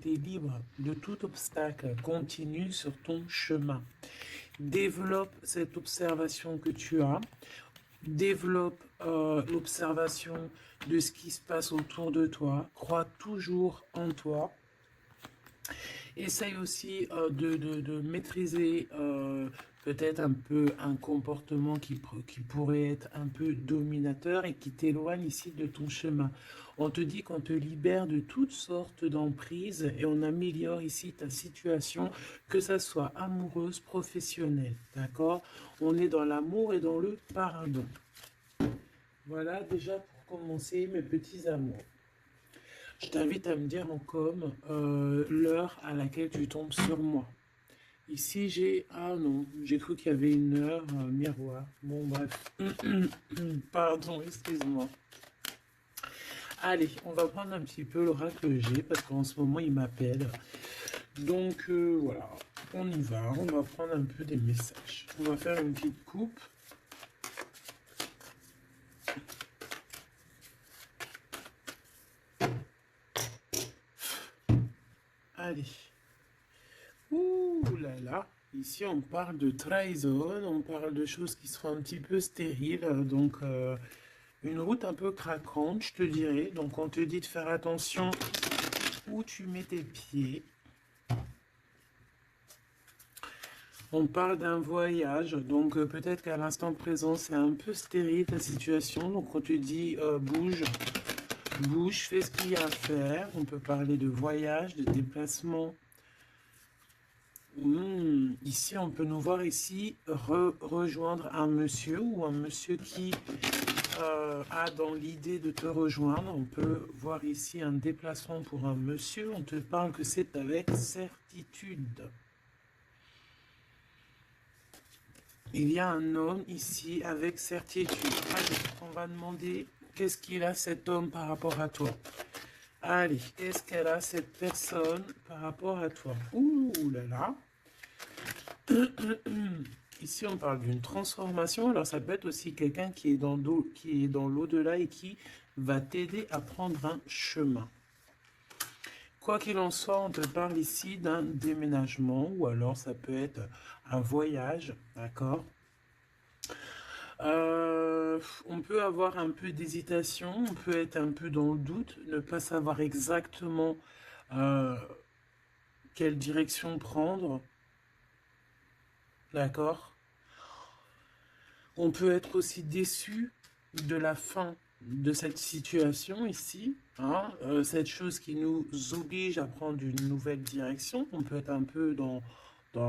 tu es libre de tout obstacle. Continue sur ton chemin. Développe cette observation que tu as. Développe l'observation de ce qui se passe autour de toi. Crois toujours en toi. Essaye aussi de maîtriser peut-être un peu un comportement qui pourrait être un peu dominateur et qui t'éloigne ici de ton chemin. On te dit qu'on te libère de toutes sortes d'emprises et on améliore ici ta situation, que ça soit amoureuse, professionnelle, d'accord? On est dans l'amour et dans le pardon. Voilà déjà pour commencer mes petits amours. Je t'invite à me dire en com l'heure à laquelle tu tombes sur moi. Ici, j'ai... Ah non, j'ai cru qu'il y avait une heure miroir. Bon, bref. Pardon, excuse-moi. Allez, on va prendre un petit peu l'oracle G parce qu'en ce moment, il m'appelle. Donc, voilà. On y va. On va prendre un peu des messages. On va faire une petite coupe. Allez. Ouh là là. Ici, on parle de trahison, on parle de choses qui seront un petit peu stériles, donc une route un peu craquante, je te dirais. Donc, on te dit de faire attention où tu mets tes pieds. On parle d'un voyage, donc peut-être qu'à l'instant présent, c'est un peu stérile ta situation. Donc, on te dit bouge, bouge, fais ce qu'il y a à faire. On peut parler de voyage, de déplacement. Ici, on peut nous voir ici rejoindre un monsieur ou un monsieur qui a dans l'idée de te rejoindre. On peut voir ici un déplacement pour un monsieur. On te parle que c'est avec certitude. Il y a un homme ici avec certitude. Allez, on va demander qu'est-ce qu'il a cet homme par rapport à toi. Allez, qu'est-ce qu'elle a cette personne par rapport à toi? Ouh là là. Ici, on parle d'une transformation. Alors, ça peut être aussi quelqu'un qui est dans l'au-delà et qui va t'aider à prendre un chemin. Quoi qu'il en soit, on te parle ici d'un déménagement ou alors ça peut être un voyage, d'accord? On peut avoir un peu d'hésitation, on peut être un peu dans le doute, ne pas savoir exactement quelle direction prendre, d'accord? On peut être aussi déçu de la fin de cette situation ici, hein, cette chose qui nous oblige à prendre une nouvelle direction. On peut être un peu tu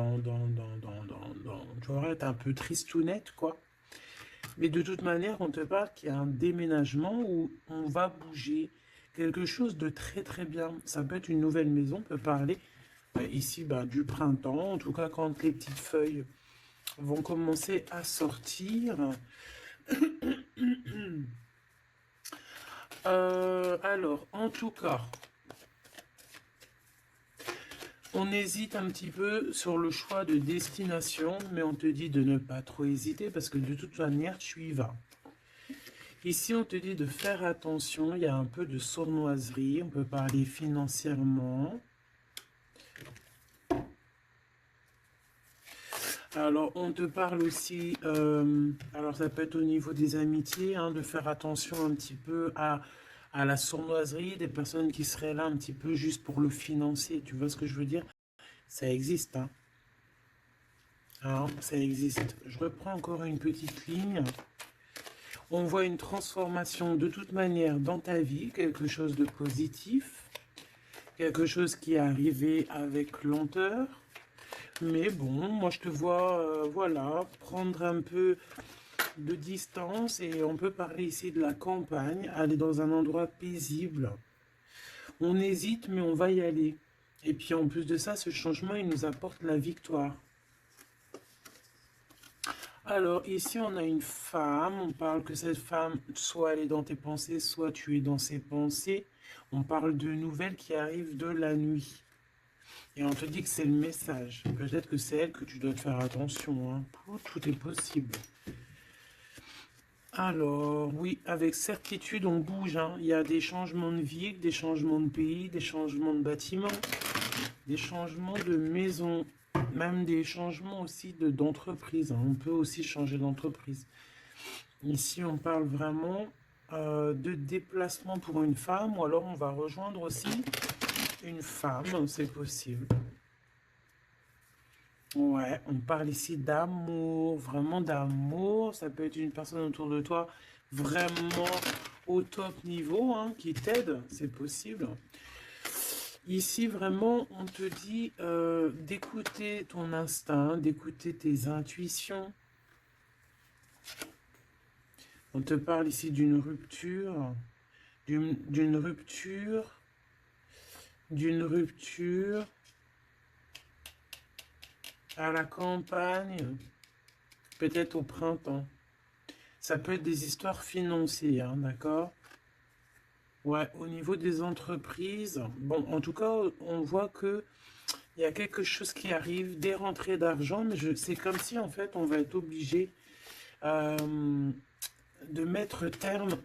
vois, être un peu tristounette, quoi. Mais de toute manière, on te parle qu'il y a un déménagement où on va bouger quelque chose de très très bien. Ça peut être une nouvelle maison, on peut parler ici du printemps, en tout cas quand les petites feuilles vont commencer à sortir. Alors, en tout cas, on hésite un petit peu sur le choix de destination, mais on te dit de ne pas trop hésiter parce que de toute manière, tu y vas. Ici, on te dit de faire attention, il y a un peu de sournoiserie, on peut parler financièrement. Alors, on te parle aussi, alors ça peut être au niveau des amitiés, hein, de faire attention un petit peu à la sournoiserie, des personnes qui seraient là un petit peu juste pour le financier, tu vois ce que je veux dire? Ça existe, hein. Alors, ça existe. Je reprends encore une petite ligne. On voit une transformation de toute manière dans ta vie, quelque chose de positif, quelque chose qui est arrivé avec lenteur. Mais bon, moi je te vois, voilà, prendre un peu de distance et on peut parler ici de la campagne, aller dans un endroit paisible. On hésite, mais on va y aller. Et puis en plus de ça, ce changement, il nous apporte la victoire. Alors ici, on a une femme, on parle que cette femme, soit elle est dans tes pensées, soit tu es dans ses pensées. On parle de nouvelles qui arrivent de la nuit. Et on te dit que c'est le message. Peut-être que c'est elle que tu dois te faire attention, hein. Tout est possible. Alors, oui, avec certitude, on bouge, hein. Il y a des changements de ville, des changements de pays, des changements de bâtiments, des changements de maison, même des changements aussi d'entreprise, hein. On peut aussi changer d'entreprise. Ici, on parle vraiment de déplacement pour une femme, ou alors on va rejoindre aussi une femme, c'est possible. Ouais, on parle ici d'amour, vraiment d'amour. Ça peut être une personne autour de toi vraiment au top niveau, hein, qui t'aide, c'est possible. Ici, vraiment, on te dit d'écouter ton instinct, d'écouter tes intuitions. On te parle ici d'une rupture, d'une rupture, d'une rupture à la campagne, peut-être au printemps. Ça peut être des histoires financières, hein, d'accord? Ouais, au niveau des entreprises, bon, en tout cas, on voit que il y a quelque chose qui arrive, des rentrées d'argent, mais c'est comme si, en fait, on va être obligé euh, de mettre terme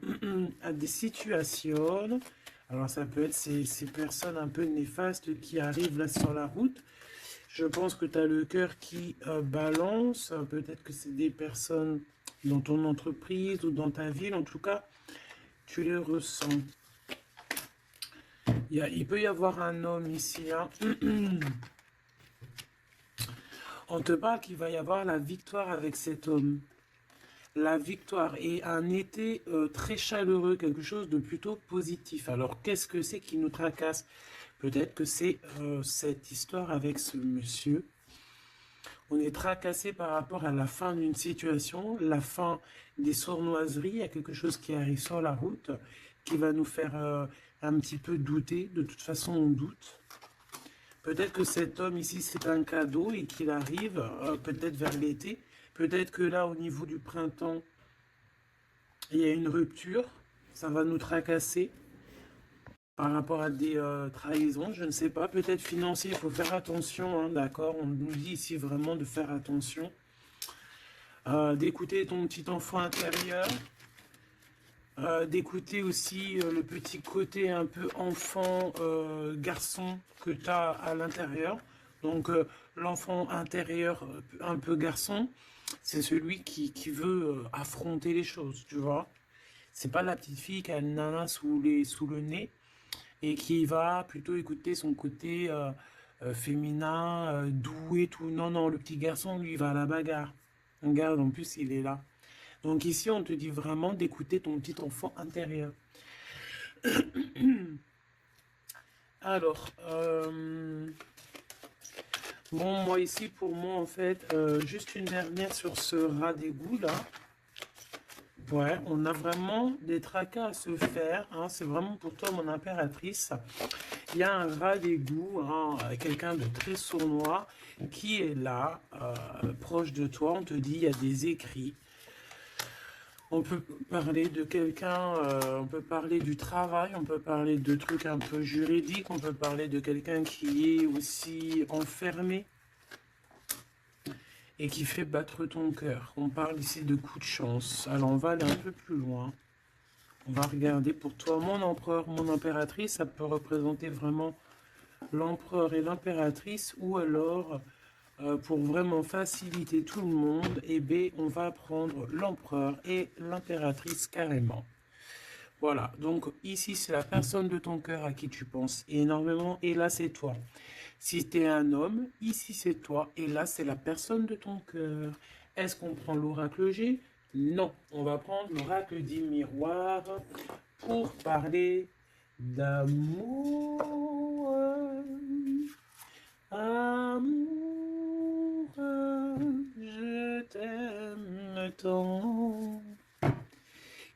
à des situations. Alors, ça peut être ces personnes un peu néfastes qui arrivent là sur la route. Je pense que tu as le cœur qui balance. Peut-être que c'est des personnes dans ton entreprise ou dans ta ville. En tout cas, tu les ressens. Il peut y avoir un homme ici, hein. On te parle qu'il va y avoir la victoire avec cet homme. La victoire et un été très chaleureux, quelque chose de plutôt positif. Alors, qu'est-ce que c'est qui nous tracasse? Peut-être que c'est cette histoire avec ce monsieur. On est tracassé par rapport à la fin d'une situation, la fin des sournoiseries. Il y a quelque chose qui arrive sur la route qui va nous faire un petit peu douter. De toute façon, on doute. Peut-être que cet homme ici, c'est un cadeau et qu'il arrive peut-être vers l'été. Peut-être que là, au niveau du printemps, il y a une rupture. Ça va nous tracasser par rapport à des trahisons. Je ne sais pas. Peut-être financier, il faut faire attention, hein, d'accord? On nous dit ici vraiment de faire attention. D'écouter ton petit enfant intérieur. D'écouter aussi le petit côté un peu enfant, garçon que tu as à l'intérieur. Donc l'enfant intérieur un peu garçon, c'est celui qui veut affronter les choses, tu vois. C'est pas la petite fille qui a le nana sous le nez et qui va plutôt écouter son côté féminin, doux et tout. Non, non, le petit garçon, lui, il va à la bagarre. Regarde, en plus, il est là. Donc ici, on te dit vraiment d'écouter ton petit enfant intérieur. Alors, bon, moi ici, pour moi, en fait, juste une dernière sur ce rat d'égout là. Ouais, on a vraiment des tracas à se faire, hein. C'est vraiment pour toi, mon impératrice. Il y a un rat d'égout, hein, quelqu'un de très sournois, qui est là, proche de toi. On te dit, il y a des écrits. On peut parler de quelqu'un, on peut parler du travail, on peut parler de trucs un peu juridiques, on peut parler de quelqu'un qui est aussi enfermé et qui fait battre ton cœur. On parle ici de coups de chance. Alors on va aller un peu plus loin. On va regarder pour toi mon empereur, mon impératrice. Ça peut représenter vraiment l'empereur et l'impératrice, ou alors pour vraiment faciliter tout le monde, eh bien, on va prendre l'empereur et l'impératrice carrément. Voilà, donc ici c'est la personne de ton cœur à qui tu penses énormément, et là c'est toi. Si tu es un homme, ici c'est toi, et là c'est la personne de ton cœur. Est-ce qu'on prend l'oracle G? Non, on va prendre l'oracle dit miroir pour parler d'amour. Amour, je t'aime tant.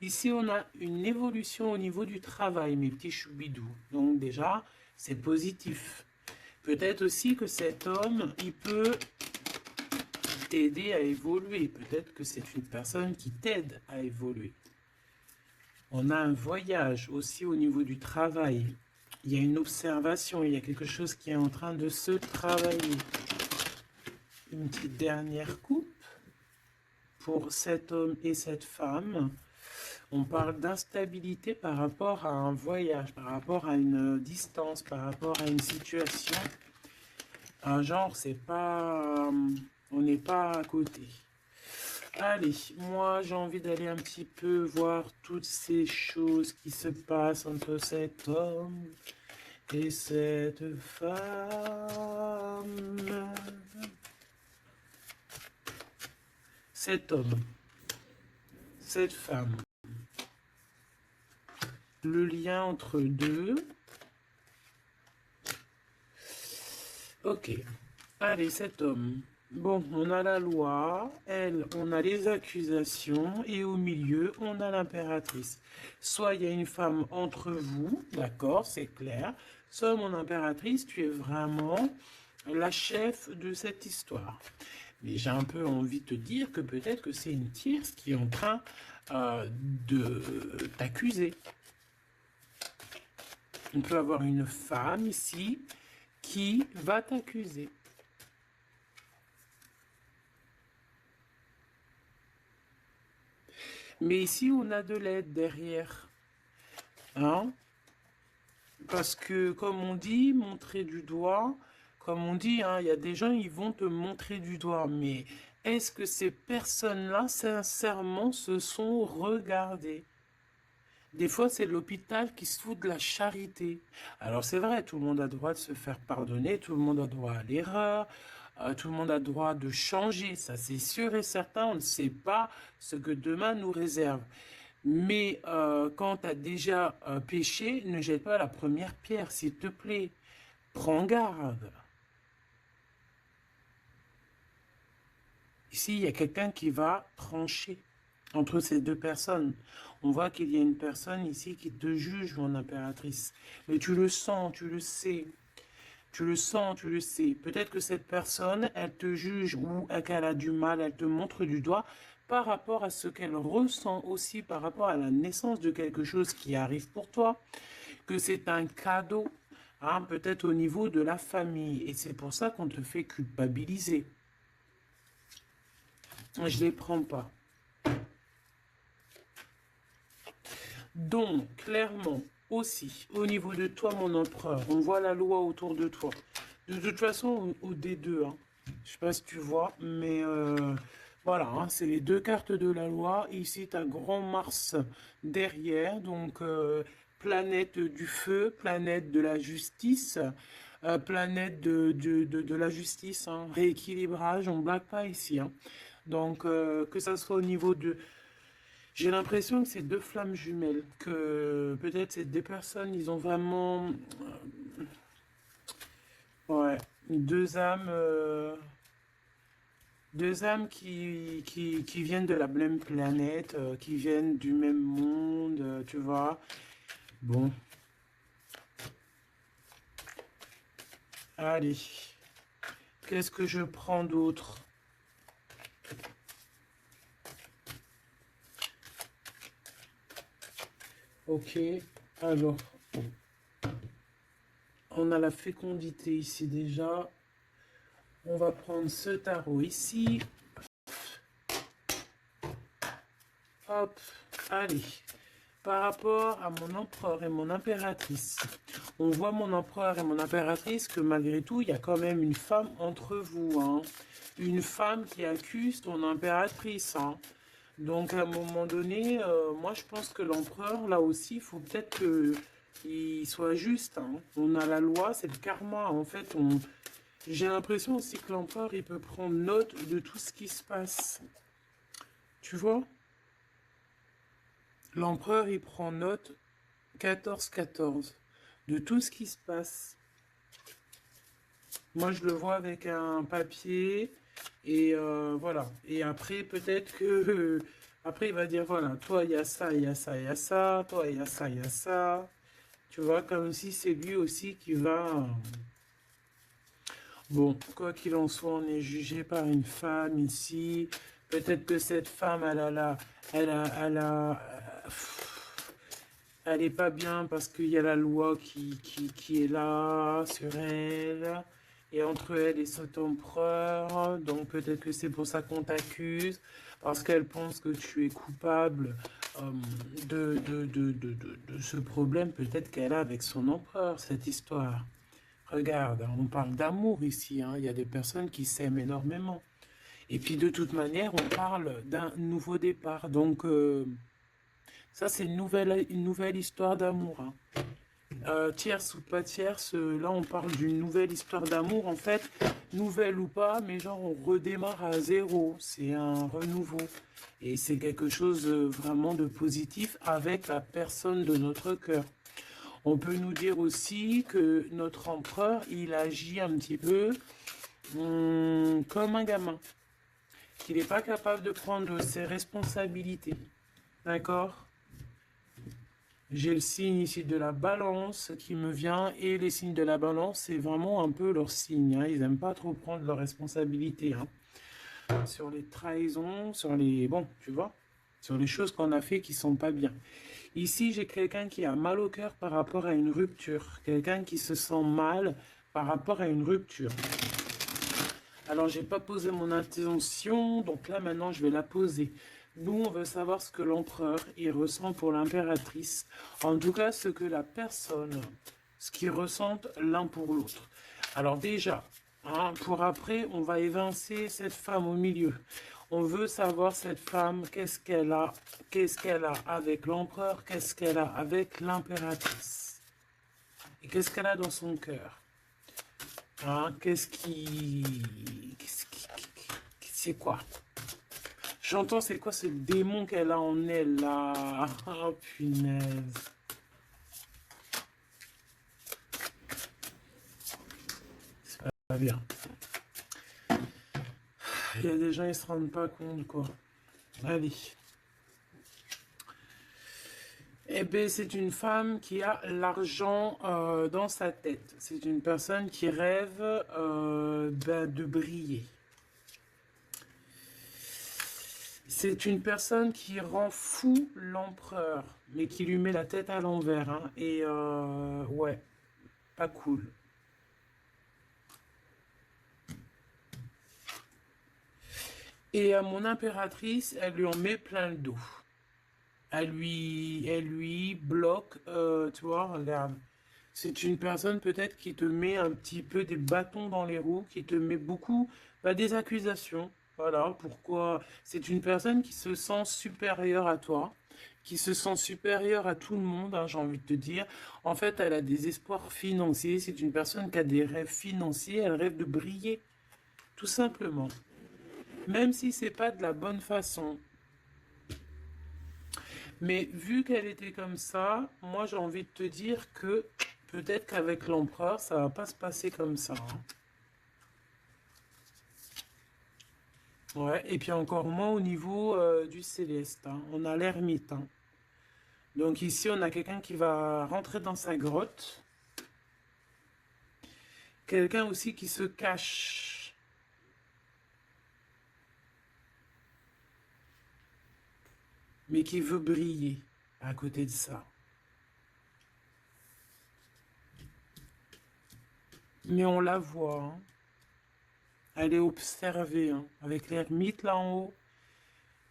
Ici, on a une évolution au niveau du travail, mes petits choubidous. Donc déjà, c'est positif. Peut-être aussi que cet homme, il peut t'aider à évoluer. Peut-être que c'est une personne qui t'aide à évoluer. On a un voyage aussi au niveau du travail. Il y a une observation, il y a quelque chose qui est en train de se travailler. Une petite dernière coupe pour cet homme et cette femme. On parle d'instabilité par rapport à un voyage, par rapport à une distance, par rapport à une situation. Un genre, c'est pas, on n'est pas à côté. Allez, moi j'ai envie d'aller un petit peu voir toutes ces choses qui se passent entre cet homme et cette femme. Cet homme, cette femme. Le lien entre deux. Ok. Allez, cet homme. Bon, on a la loi, elle, on a les accusations, et au milieu, on a l'impératrice. Soit il y a une femme entre vous, d'accord, c'est clair. Soit mon impératrice, tu es vraiment la chef de cette histoire. Mais j'ai un peu envie de te dire que peut-être que c'est une tierce qui est en train de t'accuser. On peut avoir une femme ici qui va t'accuser. Mais ici, on a de l'aide derrière. Hein? Parce que, comme on dit, montrer du doigt, comme on dit, hein, il y a des gens, ils vont te montrer du doigt. Mais est-ce que ces personnes-là, sincèrement, se sont regardées? Des fois, c'est l'hôpital qui se fout de la charité. Alors, c'est vrai, tout le monde a le droit de se faire pardonner, tout le monde a le droit à l'erreur, tout le monde a le droit de changer. Ça, c'est sûr et certain, on ne sait pas ce que demain nous réserve. Mais quand tu as déjà péché, ne jette pas la première pierre, s'il te plaît. Prends garde. Ici, il y a quelqu'un qui va trancher entre ces deux personnes. On voit qu'il y a une personne ici qui te juge, mon impératrice. Mais tu le sens, tu le sais. Tu le sens, tu le sais. Peut-être que cette personne, elle te juge ou qu'elle a du mal, elle te montre du doigt par rapport à ce qu'elle ressent aussi, par rapport à la naissance de quelque chose qui arrive pour toi, que c'est un cadeau, hein, peut-être au niveau de la famille. Et c'est pour ça qu'on te fait culpabiliser. Je ne les prends pas. Donc, clairement, aussi, au niveau de toi, mon empereur, on voit la loi autour de toi. De toute façon, au D2, hein, je ne sais pas si tu vois, mais voilà, hein, c'est les deux cartes de la loi. Ici, tu as grand Mars derrière, donc planète du feu, planète de la justice, planète de la justice, hein, rééquilibrage, on ne blague pas ici. Hein. Donc, que ça soit au niveau de j'ai l'impression que c'est deux flammes jumelles, que peut-être ces deux personnes, ils ont vraiment, ouais, deux âmes qui viennent de la même planète, qui viennent du même monde, tu vois. Bon, allez, qu'est-ce que je prends d'autre? Ok, alors, on a la fécondité ici déjà. On va prendre ce tarot ici. Hop, allez. Par rapport à mon empereur et mon impératrice, on voit mon empereur et mon impératrice que malgré tout, il y a quand même une femme entre vous. Hein. Une femme qui accuse ton impératrice. Hein. Donc à un moment donné, moi je pense que l'empereur, là aussi, il faut peut-être qu'il soit juste. Hein. On a la loi, c'est le karma. En fait, j'ai l'impression aussi que l'empereur, il peut prendre note de tout ce qui se passe. Tu vois? L'empereur, il prend note 14-14 de tout ce qui se passe. Moi, je le vois avec un papier et voilà. Et après, peut-être que après, il va dire voilà, toi, il y a ça, il y a ça, il y a ça, toi, il y a ça, il y a ça. Tu vois, comme si c'est lui aussi qui va. Bon, quoi qu'il en soit, on est jugé par une femme ici. Peut-être que cette femme, elle est pas bien parce qu'il y a la loi qui est là sur elle. et entre elle et cet empereur, donc peut-être que c'est pour ça qu'on t'accuse, parce qu'elle pense que tu es coupable euh, de ce problème peut-être qu'elle a avec son empereur, cette histoire. Regarde, hein, on parle d'amour ici, hein, il y a des personnes qui s'aiment énormément. Et puis de toute manière, on parle d'un nouveau départ, donc ça c'est une nouvelle histoire d'amour, hein. Tierce ou pas tierce, là on parle d'une nouvelle histoire d'amour en fait, nouvelle ou pas, mais genre on redémarre à zéro, c'est un renouveau. Et c'est quelque chose vraiment de positif avec la personne de notre cœur. On peut nous dire aussi que notre empereur, il agit un petit peu comme un gamin, qu'il n'est pas capable de prendre ses responsabilités. D'accord? J'ai le signe ici de la balance qui me vient et les signes de la balance, c'est vraiment un peu leur signe, hein. Ils n'aiment pas trop prendre leurs responsabilités, hein. Sur les trahisons, sur les... Bon, tu vois, sur les choses qu'on a fait qui sont pas bien. Ici, j'ai quelqu'un qui a mal au cœur par rapport à une rupture. Quelqu'un qui se sent mal par rapport à une rupture. Alors, j'ai pas posé mon intention, donc là, maintenant, je vais la poser. Nous, on veut savoir ce que l'empereur, il ressent pour l'impératrice. En tout cas, ce que la personne, ce qu'ils ressentent l'un pour l'autre. Alors déjà, hein, pour après, on va évincer cette femme au milieu. On veut savoir cette femme, qu'est-ce qu'elle a avec l'empereur, qu'est-ce qu'elle a avec l'impératrice. Et qu'est-ce qu'elle a dans son cœur. Hein, c'est quoi? J'entends, c'est quoi ce démon qu'elle a en elle, là? Oh, punaise. C'est pas bien. Il y a des gens, ils se rendent pas compte, quoi. Allez. Eh bien, c'est une femme qui a l'argent dans sa tête. C'est une personne qui rêve de briller. C'est une personne qui rend fou l'empereur, mais qui lui met la tête à l'envers, hein. Et ouais, pas cool. Et à mon impératrice, elle lui en met plein le dos. Elle lui bloque, tu vois, regarde. C'est une personne peut-être qui te met un petit peu des bâtons dans les roues, qui te met beaucoup des accusations. Voilà pourquoi c'est une personne qui se sent supérieure à toi, qui se sent supérieure à tout le monde, hein, j'ai envie de te dire. En fait, elle a des espoirs financiers. C'est une personne qui a des rêves financiers. Elle rêve de briller, tout simplement. Même si c'est pas de la bonne façon. Mais vu qu'elle était comme ça, moi j'ai envie de te dire que peut-être qu'avec l'empereur, ça va pas se passer comme ça, hein. Ouais, et puis encore moins au niveau du céleste, hein. On a l'ermite, hein. Donc ici, on a quelqu'un qui va rentrer dans sa grotte. Quelqu'un aussi qui se cache. Mais qui veut briller à côté de ça. Mais on la voit, hein. Elle est observée, hein. Avec l'ermite là en haut,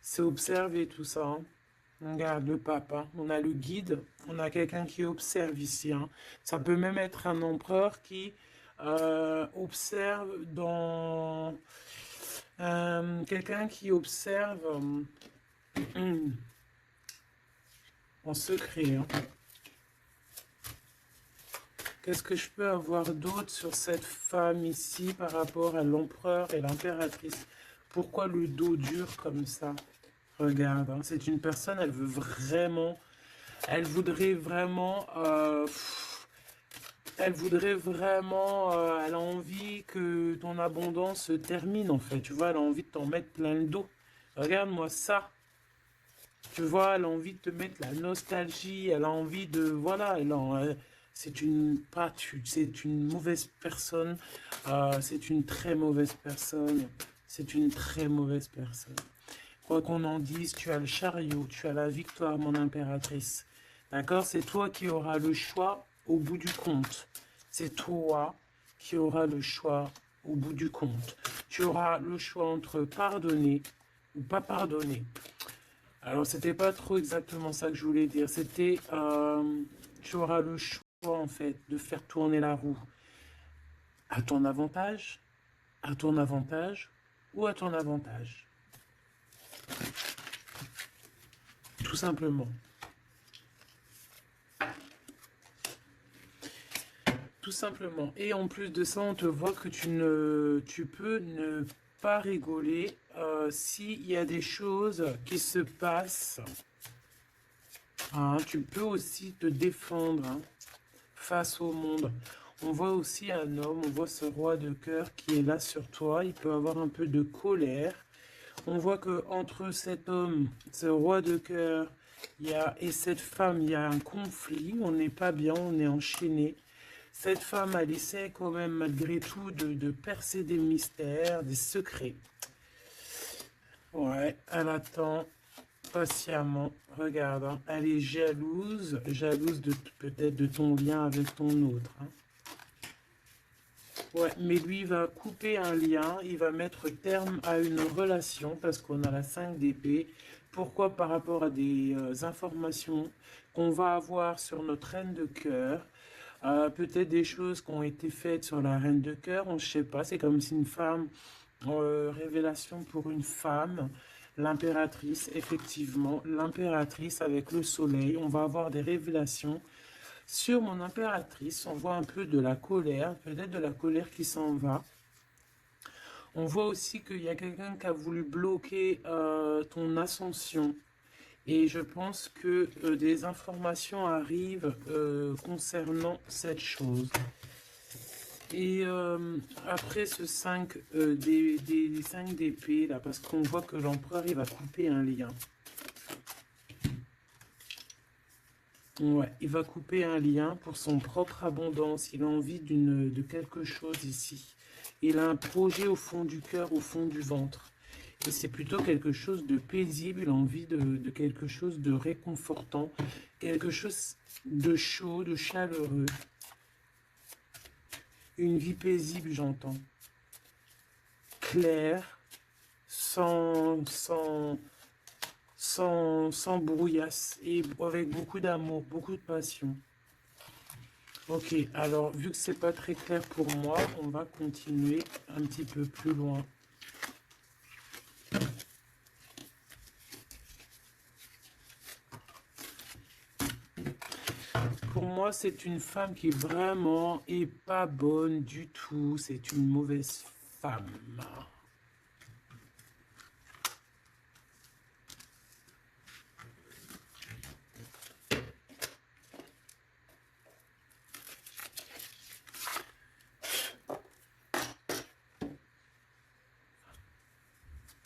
c'est observé tout ça, hein. On regarde le pape, hein. On a le guide, on a quelqu'un qui observe ici, hein. Ça peut même être un empereur qui observe dans... quelqu'un qui observe en secret, hein. Qu'est-ce que je peux avoir d'autre sur cette femme ici par rapport à l'empereur et l'impératrice? Pourquoi le dos dur comme ça? Regarde, hein, c'est une personne, elle veut vraiment, elle voudrait vraiment, elle a envie que ton abondance se termine en fait, tu vois, elle a envie de t'en mettre plein le dos. Regarde-moi ça, tu vois, elle a envie de te mettre la nostalgie, elle a envie de, voilà, c'est c'est une mauvaise personne, c'est une très mauvaise personne, c'est une très mauvaise personne. Quoi qu'on en dise, tu as le chariot, tu as la victoire, mon impératrice. D'accord? C'est toi qui auras le choix au bout du compte. C'est toi qui aura le choix au bout du compte. Tu auras le choix entre pardonner ou pas pardonner. Alors, c'était pas trop exactement ça que je voulais dire. C'était, tu auras le choix, en fait, de faire tourner la roue à ton avantage, à ton avantage ou à ton avantage. Tout simplement. Tout simplement. Et en plus de ça, on te voit que tu peux ne pas rigoler s'il y a des choses qui se passent. Hein, tu peux aussi te défendre, hein, face au monde. On voit aussi un homme, on voit ce roi de cœur qui est là sur toi. Il peut avoir un peu de colère. On voit que entre cet homme, ce roi de cœur, et cette femme, il y a un conflit. On n'est pas bien, on est enchaîné. Cette femme, elle essaie quand même, malgré tout, de percer des mystères, des secrets. Ouais, elle attend patiemment. Regarde, hein, elle est jalouse de peut-être de ton lien avec ton autre. Hein. Ouais, mais lui, il va couper un lien, il va mettre terme à une relation, parce qu'on a la 5 d'épée. Pourquoi? Par rapport à des informations qu'on va avoir sur notre reine de cœur. Peut-être des choses qui ont été faites sur la reine de cœur, on ne sait pas, c'est comme si une femme, révélation pour une femme, l'impératrice, effectivement, l'impératrice avec le soleil, on va avoir des révélations sur mon impératrice, on voit un peu de la colère, peut-être de la colère qui s'en va. On voit aussi qu'il y a quelqu'un qui a voulu bloquer ton ascension. Et je pense que des informations arrivent concernant cette chose. Et après ce 5 des 5 d'épée, là, parce qu'on voit que l'empereur, il va couper un lien. Ouais, il va couper un lien pour son propre abondance. Il a envie de quelque chose ici. Il a un projet au fond du cœur, au fond du ventre. Et c'est plutôt quelque chose de paisible, il a envie de quelque chose de réconfortant, quelque chose de chaud, de chaleureux. Une vie paisible, j'entends. Claire, sans brouillasse, et avec beaucoup d'amour, beaucoup de passion. Ok, alors vu que c'est pas très clair pour moi, on va continuer un petit peu plus loin. Pour moi, c'est une femme qui vraiment est pas bonne du tout. C'est une mauvaise femme.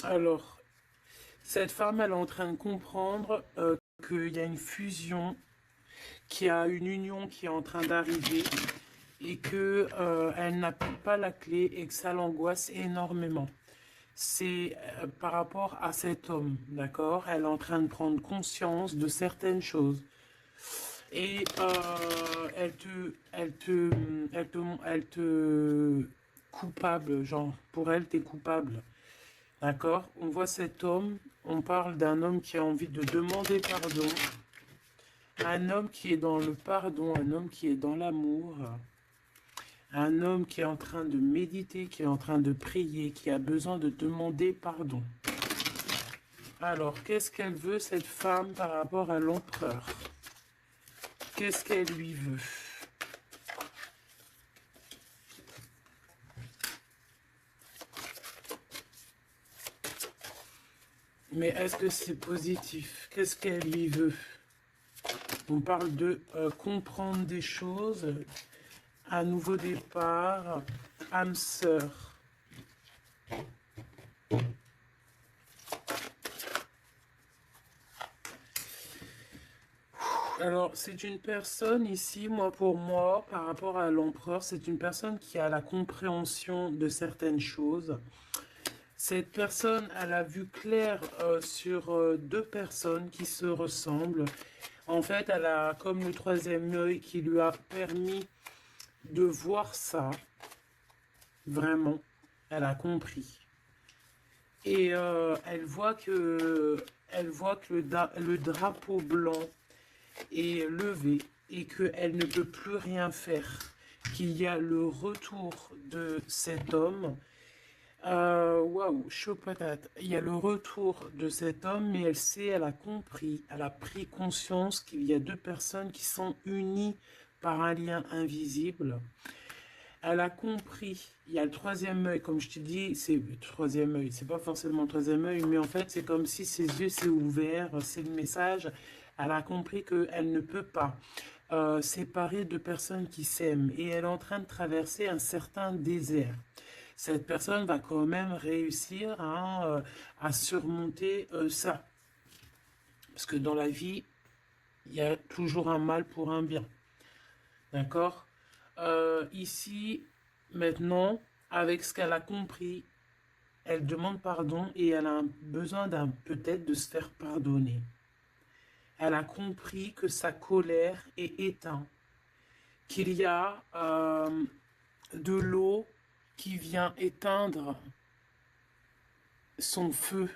Alors, cette femme, elle est en train de comprendre qu'il y a une fusion, qu'il y a une union qui est en train d'arriver et que elle n'a pas la clé et que ça l'angoisse énormément. C'est par rapport à cet homme, d'accord? Elle est en train de prendre conscience de certaines choses. Et elle te coupable, genre, pour elle, t'es coupable. D'accord? On voit cet homme, on parle d'un homme qui a envie de demander pardon, un homme qui est dans le pardon, un homme qui est dans l'amour, un homme qui est en train de méditer, qui est en train de prier, qui a besoin de demander pardon. Alors, qu'est-ce qu'elle veut, cette femme, par rapport à l'empereur? Qu'est-ce qu'elle lui veut? Mais est-ce que c'est positif? Qu'est-ce qu'elle lui veut? On parle de comprendre des choses, un nouveau départ, âme sœur. Alors, c'est une personne ici, pour moi, par rapport à l'empereur, c'est une personne qui a la compréhension de certaines choses. Cette personne, elle a vu clair sur deux personnes qui se ressemblent. En fait, elle a comme le troisième œil qui lui a permis de voir ça. Vraiment, elle a compris. Et elle voit que le drapeau blanc est levé et qu'elle ne peut plus rien faire, qu'il y a le retour de cet homme. Waouh, chaud patate. Il y a le retour de cet homme, mais elle sait, elle a compris, elle a pris conscience qu'il y a deux personnes qui sont unies par un lien invisible. Elle a compris, il y a le troisième œil, comme je te dis, c'est le troisième œil, c'est pas forcément le troisième œil, mais en fait, c'est comme si ses yeux s'est ouvert, c'est le message. Elle a compris qu'elle ne peut pas séparer deux personnes qui s'aiment et elle est en train de traverser un certain désert. Cette personne va quand même réussir hein, à surmonter ça. Parce que dans la vie, il y a toujours un mal pour un bien. D'accord? Ici, maintenant, avec ce qu'elle a compris, elle demande pardon et elle a besoin peut-être de se faire pardonner. Elle a compris que sa colère est éteinte, qu'il y a de l'eau qui vient éteindre son feu.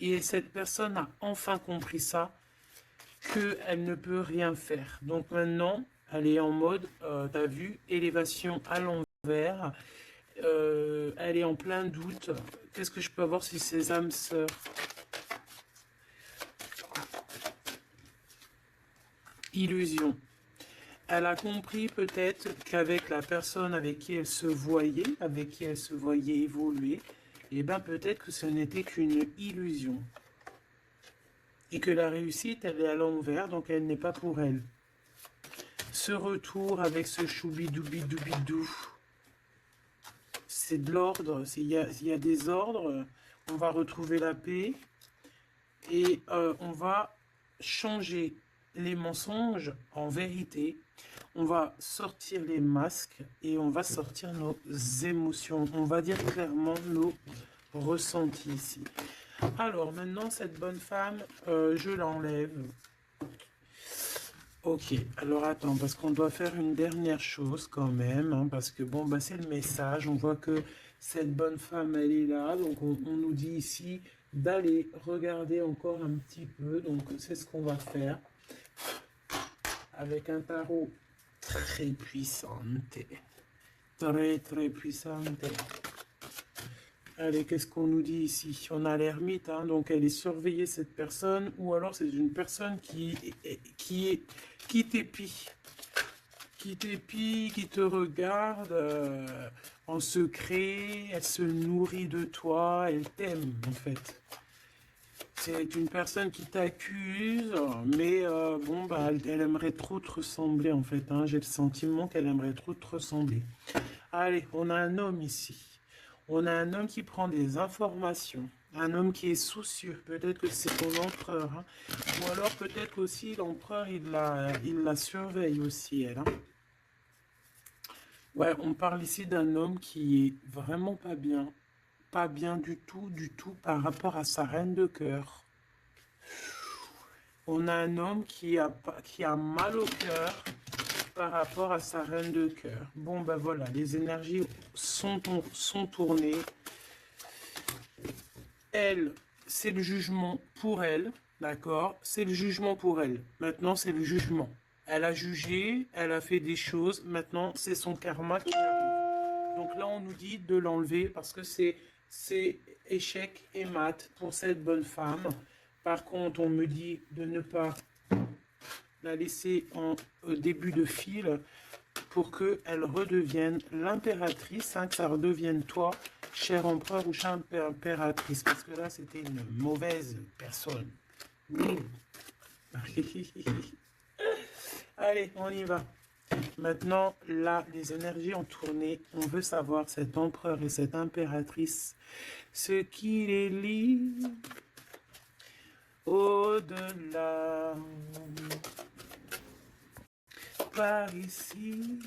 Et cette personne a enfin compris ça, qu'elle ne peut rien faire. Donc maintenant, elle est en mode, t'as vu, élévation à l'envers. Elle est en plein doute. Qu'est-ce que je peux avoir sur ses âmes sœurs? Illusion. Elle a compris peut-être qu'avec la personne avec qui elle se voyait évoluer, et bien peut-être que ce n'était qu'une illusion. Et que la réussite, elle est à l'envers, donc elle n'est pas pour elle. Ce retour avec ce choubidoubidou, c'est de l'ordre, il y a des ordres, on va retrouver la paix et on va changer les mensonges en vérité, on va sortir les masques et on va sortir nos émotions, on va dire clairement nos ressentis ici. Alors maintenant, cette bonne femme, je l'enlève. Ok, alors attends, parce qu'on doit faire une dernière chose quand même, hein, parce que bon, bah, c'est le message, on voit que cette bonne femme, elle est là, donc on nous dit ici d'aller regarder encore un petit peu, donc c'est ce qu'on va faire, avec un tarot très puissant, très puissant. Allez, qu'est-ce qu'on nous dit ici? On a l'ermite, hein, donc elle est surveillée, cette personne, ou alors c'est une personne qui t'épie, qui te regarde en secret, elle se nourrit de toi, elle t'aime en fait. C'est une personne qui t'accuse, mais bon, bah, elle aimerait trop te ressembler en fait, hein. J'ai le sentiment qu'elle aimerait trop te ressembler. Allez, on a un homme ici. On a un homme qui prend des informations, un homme qui est soucieux, peut-être que c'est ton empereur, hein. Ou alors peut-être aussi l'empereur, il la surveille aussi, elle. Hein. Ouais, on parle ici d'un homme qui est vraiment pas bien du tout par rapport à sa reine de cœur. On a un homme qui a mal au cœur par rapport à sa reine de cœur. Bon, ben voilà, les énergies sont tournées. Elle, c'est le jugement pour elle, d'accord? C'est le jugement pour elle. Maintenant, c'est le jugement. Elle a jugé, elle a fait des choses. Maintenant, c'est son karma qui arrive. Donc là, on nous dit de l'enlever parce que c'est échec et mat pour cette bonne femme. Par contre, on me dit de ne pas la laisser en début de fil pour qu'elle redevienne l'impératrice, hein, que ça redevienne toi, cher empereur ou chère impératrice, parce que là, c'était une mauvaise personne. Allez, on y va. Maintenant, là, les énergies ont tourné. On veut savoir, cet empereur et cette impératrice, ce qui les lie au-delà. Par ici,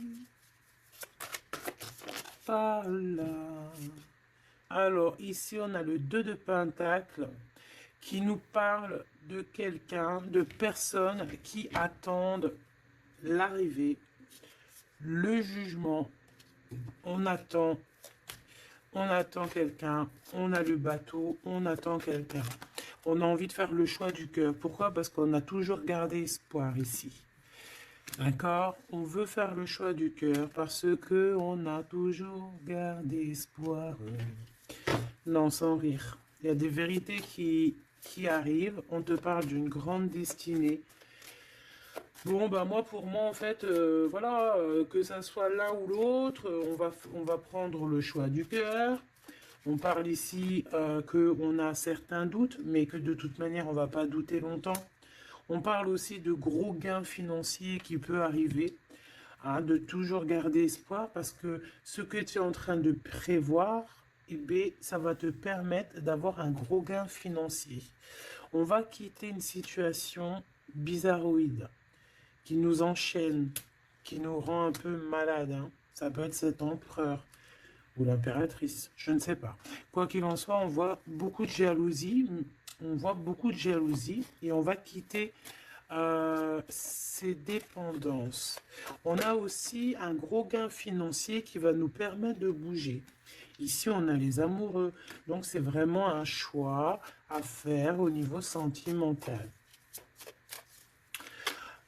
par là. Alors, ici, on a le 2 de Pentacle qui nous parle de quelqu'un, de personnes qui attendent l'arrivée, le jugement. On attend, on attend quelqu'un, on a le bateau, on attend quelqu'un. On a envie de faire le choix du cœur. Pourquoi? Parce qu'on a toujours gardé espoir ici. D'accord? On veut faire le choix du cœur parce que on a toujours gardé espoir. Non, sans rire. Il y a des vérités qui arrivent. On te parle d'une grande destinée. Bon, bah moi, pour moi, en fait, voilà, que ça soit l'un ou l'autre, on va prendre le choix du cœur. On parle ici qu'on a certains doutes, mais que de toute manière, on va pas douter longtemps. On parle aussi de gros gains financiers qui peuvent arriver, hein, de toujours garder espoir, parce que ce que tu es en train de prévoir, eh bien, ça va te permettre d'avoir un gros gain financier. On va quitter une situation bizarroïde qui nous enchaîne, qui nous rend un peu malade, hein. Ça peut être cet empereur ou l'impératrice, je ne sais pas. Quoi qu'il en soit, on voit beaucoup de jalousie, et on va quitter ces dépendances. On a aussi un gros gain financier qui va nous permettre de bouger. Ici, on a les amoureux, donc c'est vraiment un choix à faire au niveau sentimental.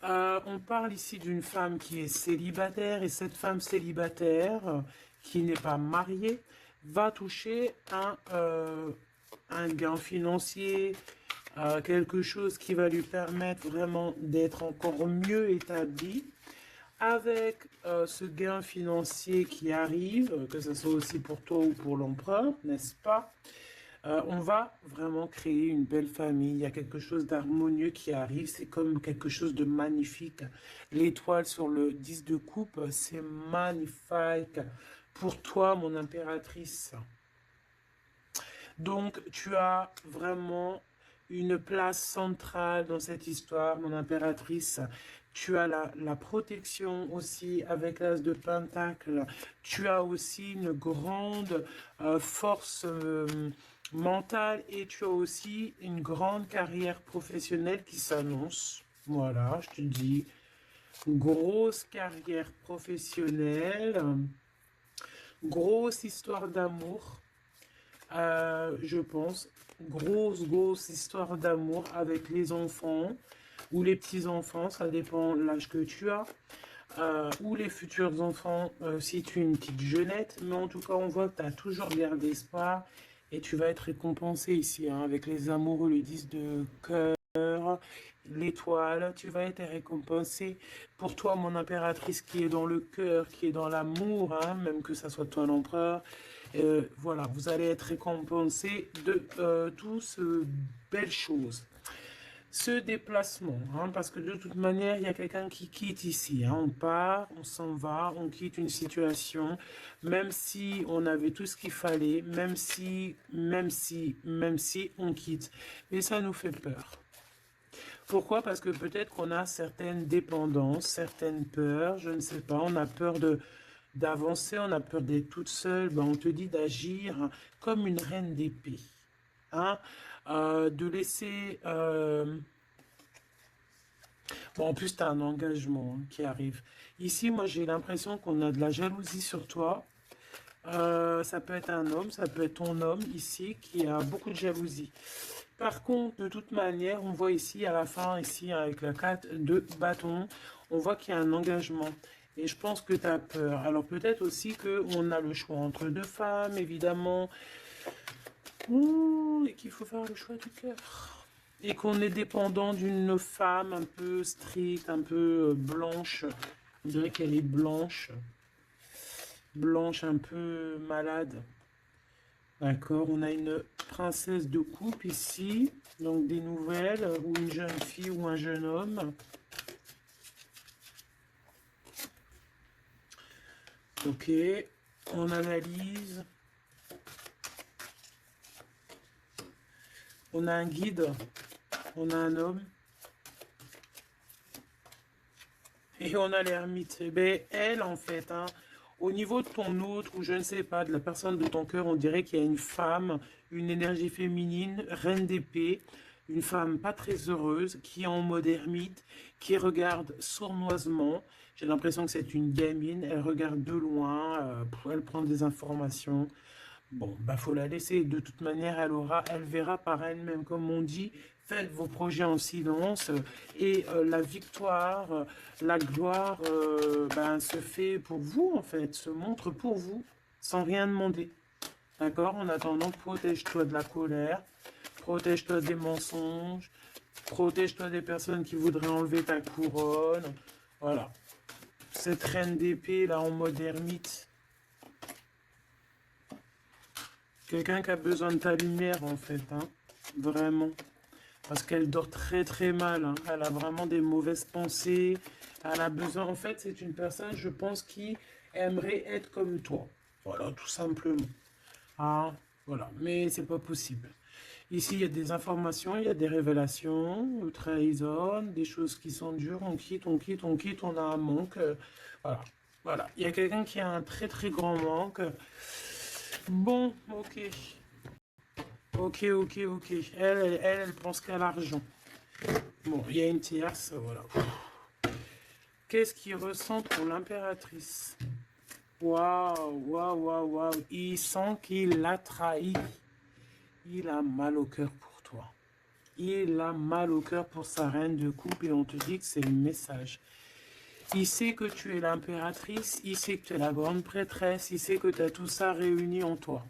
On parle ici d'une femme qui est célibataire, et cette femme célibataire qui n'est pas mariée va toucher un gain financier, quelque chose qui va lui permettre vraiment d'être encore mieux établie. Avec ce gain financier qui arrive, que ce soit aussi pour toi ou pour l'empereur, n'est-ce pas? On va vraiment créer une belle famille. Il y a quelque chose d'harmonieux qui arrive. C'est comme quelque chose de magnifique. L'étoile sur le 10 de coupe, c'est magnifique. Pour toi, mon impératrice. Donc, tu as vraiment une place centrale dans cette histoire, mon impératrice. Tu as la protection aussi avec l'as de Pentacle. Tu as aussi une grande force mentale, et tu as aussi une grande carrière professionnelle qui s'annonce. Voilà, je te dis, grosse carrière professionnelle, grosse histoire d'amour, je pense, grosse histoire d'amour avec les enfants ou les petits-enfants, ça dépend de l'âge que tu as. Ou les futurs enfants si tu es une petite jeunette, mais en tout cas on voit que tu as toujours gardé espoir et tu vas être récompensé ici, hein, avec les amoureux, le 10 de cœur, l'étoile, tu vas être récompensé. Pour toi, mon impératrice, qui est dans le cœur, qui est dans l'amour, hein, même que ça soit toi l'empereur, voilà, vous allez être récompensé de toutes ces belles choses. Ce déplacement, hein, parce que de toute manière, il y a quelqu'un qui quitte ici, hein. On part, on s'en va, on quitte une situation, même si on avait tout ce qu'il fallait, même si on quitte. Et ça nous fait peur. Pourquoi? Parce que peut-être qu'on a certaines dépendances, certaines peurs, je ne sais pas, on a peur d'avancer, on a peur d'être toute seule. Ben, on te dit d'agir comme une reine d'épée, hein? De laisser... Bon, en plus, tu as un engagement, hein, qui arrive. Ici, moi, j'ai l'impression qu'on a de la jalousie sur toi. Ça peut être un homme, ça peut être ton homme ici qui a beaucoup de jalousie. Par contre, de toute manière, on voit ici à la fin, ici avec la 4 de bâton, on voit qu'il y a un engagement. Et je pense que tu as peur. Alors peut-être aussi qu'on a le choix entre deux femmes, évidemment. Ouh, et qu'il faut faire le choix du cœur. Et qu'on est dépendant d'une femme un peu stricte, un peu blanche. On dirait qu'elle est blanche. Blanche, un peu malade. D'accord, on a une princesse de coupe ici. Donc des nouvelles, ou une jeune fille ou un jeune homme. Ok, on analyse. On a un guide, on a un homme. Et on a l'ermite. Eh bien, elle, en fait, hein, au niveau de ton autre, ou je ne sais pas, de la personne de ton cœur, on dirait qu'il y a une femme, une énergie féminine, reine d'épée, une femme pas très heureuse, qui est en mode ermite, qui regarde sournoisement. J'ai l'impression que c'est une gamine, elle regarde de loin, elle prend des informations. Bon, bah faut la laisser. De toute manière, elle verra par elle-même, comme on dit. Faites vos projets en silence et la victoire, la gloire, ben, se fait pour vous en fait, se montre pour vous, sans rien demander. D'accord? En attendant, protège-toi de la colère, protège-toi des mensonges, protège-toi des personnes qui voudraient enlever ta couronne. Voilà. Cette reine d'épée là en mode ermite, quelqu'un qui a besoin de ta lumière en fait, hein, vraiment. Parce qu'elle dort très très mal, hein. Elle a vraiment des mauvaises pensées. Elle a besoin, en fait, c'est une personne, je pense, qui aimerait être comme toi. Voilà, tout simplement. Ah, voilà, mais c'est pas possible. Ici, il y a des informations, il y a des révélations, trahison, des choses qui sont dures, on quitte, on quitte, on quitte, on a un manque. Voilà, voilà. Il y a quelqu'un qui a un très très grand manque. Bon, ok. Ok, ok, ok. Elle pense qu'à l'argent. Bon, il y a une tierce, voilà. Qu'est-ce qu'il ressent pour l'impératrice? Waouh, waouh, waouh, waouh. Il sent qu'il l'a trahi. Il a mal au cœur pour toi. Il a mal au cœur pour sa reine de coupe et on te dit que c'est le message. Il sait que tu es l'impératrice, il sait que tu es la grande prêtresse, il sait que tu as tout ça réuni en toi.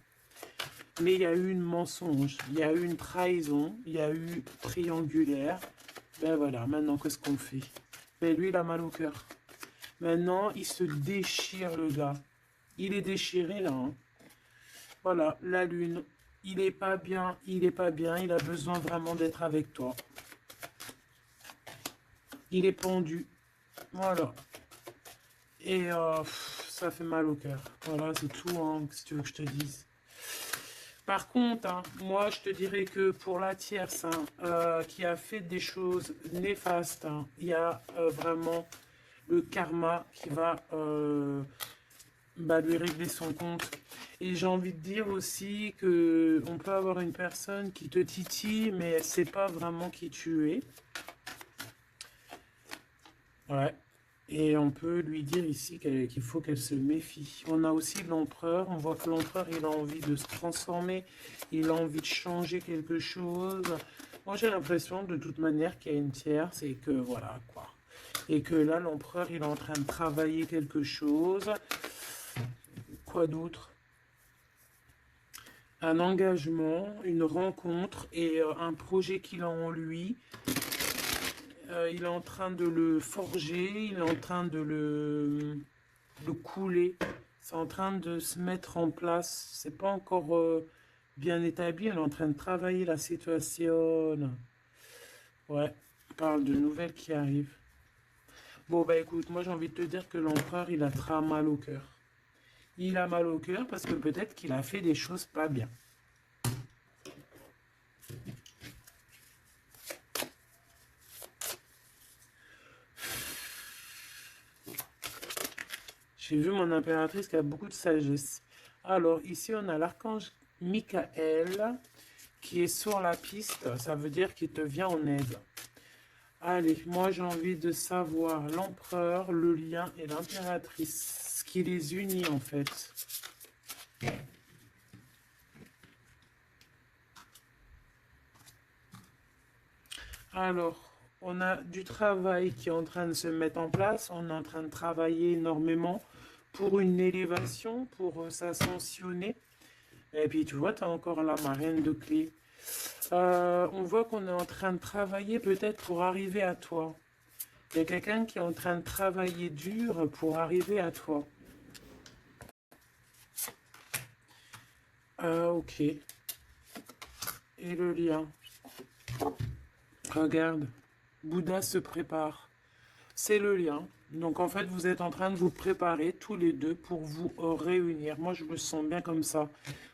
Mais il y a eu une mensonge, il y a eu une trahison, il y a eu triangulaire. Ben voilà, maintenant qu'est-ce qu'on fait? Ben lui, il a mal au cœur. Maintenant, il se déchire, le gars. Il est déchiré, là, hein. Voilà, la lune. Il est pas bien, il est pas bien. Il a besoin vraiment d'être avec toi. Il est pendu. Voilà. Et ça fait mal au cœur. Voilà, c'est tout, hein, si tu veux que je te dise. Par contre, hein, moi, je te dirais que pour la tierce, hein, qui a fait des choses néfastes, hein, il y a vraiment le karma qui va bah, lui régler son compte. Et j'ai envie de dire aussi que on peut avoir une personne qui te titille, mais elle ne sait pas vraiment qui tu es. Ouais. Et on peut lui dire ici qu'il faut qu'elle se méfie. On a aussi l'empereur. On voit que l'empereur, il a envie de se transformer. Il a envie de changer quelque chose. Moi, j'ai l'impression, de toute manière, qu'il y a une tierce et que voilà, quoi. Et que là, l'empereur, il est en train de travailler quelque chose. Quoi d'autre? Un engagement, une rencontre et un projet qu'il a en lui. Il est en train de le forger, il est en train de le couler. C'est en train de se mettre en place. C'est pas encore bien établi. Il est en train de travailler la situation. Ouais, on parle de nouvelles qui arrivent. Bon, bah écoute, moi j'ai envie de te dire que l'empereur, il a très mal au cœur. Il a mal au cœur parce que peut-être qu'il a fait des choses pas bien. J'ai vu mon impératrice qui a beaucoup de sagesse. Alors, ici, on a l'archange Michael qui est sur la piste. Ça veut dire qu'il te vient en aide. Allez, moi, j'ai envie de savoir l'empereur, le lien et l'impératrice. Ce qui les unit, en fait. Alors, on a du travail qui est en train de se mettre en place. On est en train de travailler énormément pour une élévation, pour s'ascensionner. Et puis, tu vois, tu as encore la marraine de clé. On voit qu'on est en train de travailler peut-être pour arriver à toi. Il y a quelqu'un qui est en train de travailler dur pour arriver à toi. Ok. Et le lien. Regarde. Bouddha se prépare. C'est le lien. Donc en fait, vous êtes en train de vous préparer tous les deux pour vous réunir. Moi, je me sens bien comme ça.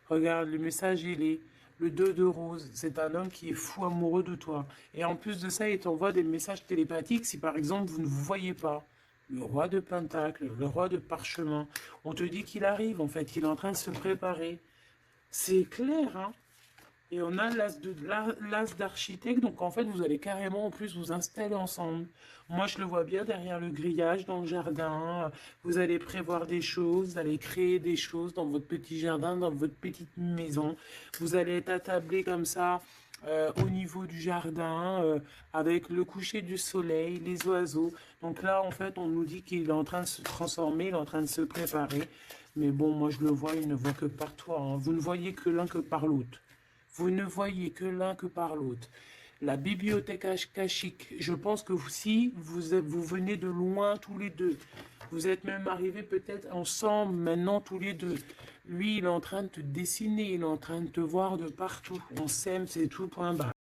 Regarde, le message, il est le 2 de rose. C'est un homme qui est fou amoureux de toi. Et en plus de ça, il t'envoie des messages télépathiques si par exemple, vous ne vous voyez pas. Le roi de Pentacle, le roi de Parchemin. On te dit qu'il arrive, en fait. Il est en train de se préparer. C'est clair, hein? Et on a l'as d'architecte, donc en fait, vous allez carrément en plus vous installer ensemble. Moi, je le vois bien derrière le grillage, dans le jardin. Vous allez prévoir des choses, vous allez créer des choses dans votre petit jardin, dans votre petite maison. Vous allez être attablé comme ça au niveau du jardin, avec le coucher du soleil, les oiseaux. Donc là, en fait, on nous dit qu'il est en train de se transformer, il est en train de se préparer. Mais bon, moi, je le vois, il ne voit que par toi, hein. Vous ne voyez que l'un que par l'autre. Vous ne voyez que l'un que par l'autre. La bibliothèque akashique, je pense que si vous venez de loin tous les deux, vous êtes même arrivés peut-être ensemble maintenant tous les deux. Lui, il est en train de te dessiner, il est en train de te voir de partout. On s'aime, c'est tout, point barre.